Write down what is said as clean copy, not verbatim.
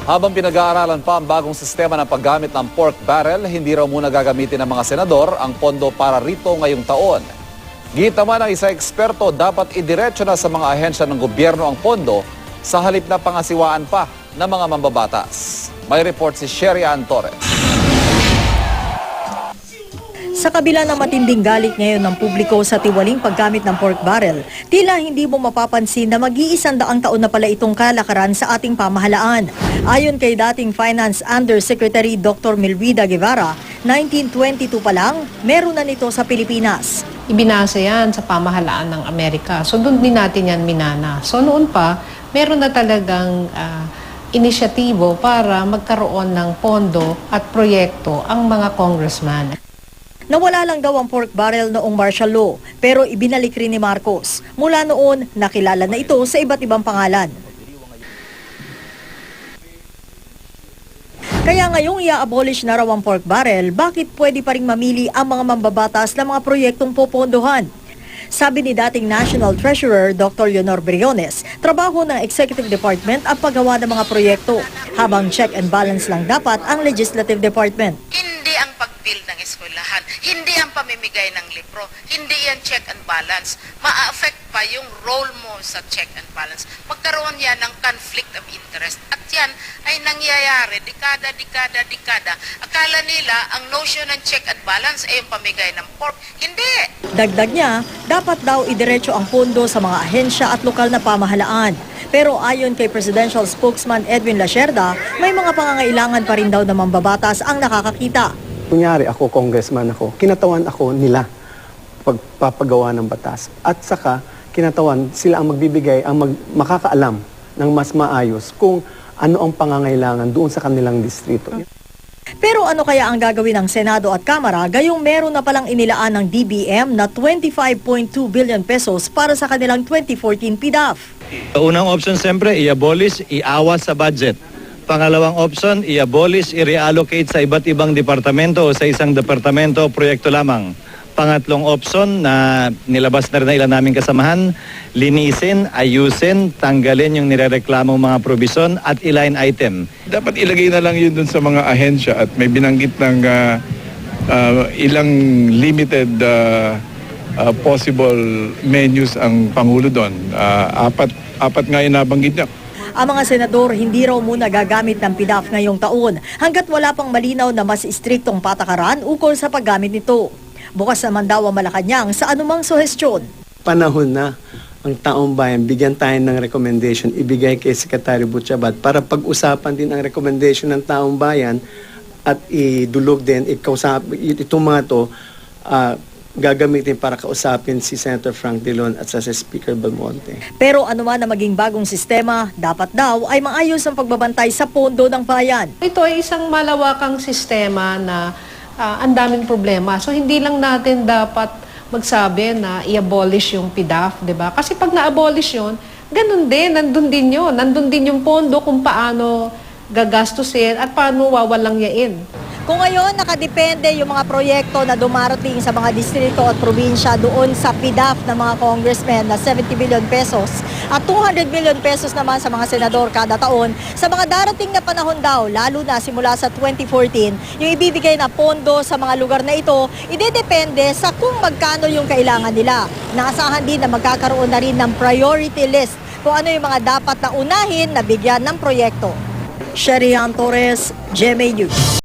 Habang pinag-aaralan pa ang bagong sistema ng paggamit ng pork barrel, hindi raw muna gagamitin ng mga senador ang pondo para rito ngayong taon. Gita man ng isang eksperto, dapat idiretso na sa mga ahensya ng gobyerno ang pondo sa halip na pangasiwaan pa ng mga mambabatas. May report si Sherry Ann Torres. Sa kabila ng matinding galit ngayon ng publiko sa tiwaling paggamit ng pork barrel, tila hindi mo mapapansin na mag-100 taon na pala itong kalakaran sa ating pamahalaan. Ayon kay dating Finance Undersecretary Dr. Milwida Guevara, 1922 pa lang, meron na nito sa Pilipinas. Ibinasa yan sa pamahalaan ng Amerika. So doon din natin yan minana. So noon pa, meron na talagang inisyatibo para magkaroon ng pondo at proyekto ang mga congressman. Nawala lang daw ang pork barrel noong martial law, pero ibinalik rin ni Marcos. Mula noon, nakilala na ito sa iba't ibang pangalan. Kaya ngayong i-abolish na raw ang pork barrel, bakit pwede pa rin mamili ang mga mambabatas ng mga proyektong popondohan? Sabi ni dating National Treasurer Dr. Leonor Briones, trabaho ng Executive Department ang paggawa ng mga proyekto, habang check and balance lang dapat ang Legislative Department. Hindi ang pag-build ng eskwelahan, hindi ang pamimigay ng libro, hindi yan check and balance. Ma-affect pa yung role mo sa check and balance. Magkaroon yan ng conflict of interest. At yan ay nangyayari dekada. Akala nila ang notion ng check and balance ay yung pamigay ng pork. Hindi! Dagdag niya, dapat daw idiretso ang pondo sa mga ahensya at lokal na pamahalaan. Pero ayon kay Presidential Spokesman Edwin Lacerda, may mga pangangailangan pa rin daw na mambabatas ang nakakakita. Kunyari ako, congressman ako, kinatawan ako nila pagpapagawa ng batas. At saka, kinatawan sila ang magbibigay, ang makakaalam ng mas maayos kung ano ang pangangailangan doon sa kanilang distrito. Pero ano kaya ang gagawin ng Senado at Kamara gayong meron na palang inilaan ng DBM na 25.2 billion pesos para sa kanilang 2014 PDAF? Unang option siyempre, i-abolish, iawas sa budget. Pangalawang option, i-abolish, i-reallocate sa iba't ibang departamento o sa isang departamento o proyekto lamang. Pangatlong option na nilabas na rin na ilan naming kasamahan, linisin, ayusin, tanggalin yung nirereklamong mga provision at i-line item. Dapat ilagay na lang yun dun sa mga ahensya at may binanggit ng ilang limited possible menus ang Pangulo doon. Apat nga yung nabanggit niya. Ang mga senador hindi raw muna gagamit ng PDAF ngayong taon hanggat wala pang malinaw na mas istriktong patakaran ukol sa paggamit nito. Bukas naman daw ang Malacanang sa anumang suhestyon. Panahon na ang taong bayan, bigyan tayo ng recommendation, ibigay kay Secretary Butchabat para pag-usapan din ang recommendation ng taong bayan at idulog din, itong mga to, gagamitin para kausapin si Senator Frank Dillon at sa Speaker Belmonte. Pero anuman na maging bagong sistema, dapat daw ay maayos ang pagbabantay sa pondo ng bayan. Ito ay isang malawakang sistema na ang daming problema. So hindi lang natin dapat magsabi na i-abolish yung PDAF, 'di ba? Kasi pag na-abolish 'yon, ganun din, nandun din 'yon. Nandun din yung pondo kung paano gagastusin at paano wawalang yain. Kung ngayon nakadepende yung mga proyekto na dumarating sa mga distrito at probinsya doon sa PDAF ng mga congressmen na 70 billion pesos at 200 billion pesos naman sa mga senador kada taon, sa mga darating na panahon daw, lalo na simula sa 2014, yung ibibigay na pondo sa mga lugar na ito, idedepende sa kung magkano yung kailangan nila. Naasahan din na magkakaroon na rin ng priority list kung ano yung mga dapat na unahin na bigyan ng proyekto. Sherry Ann Torres, GMA News.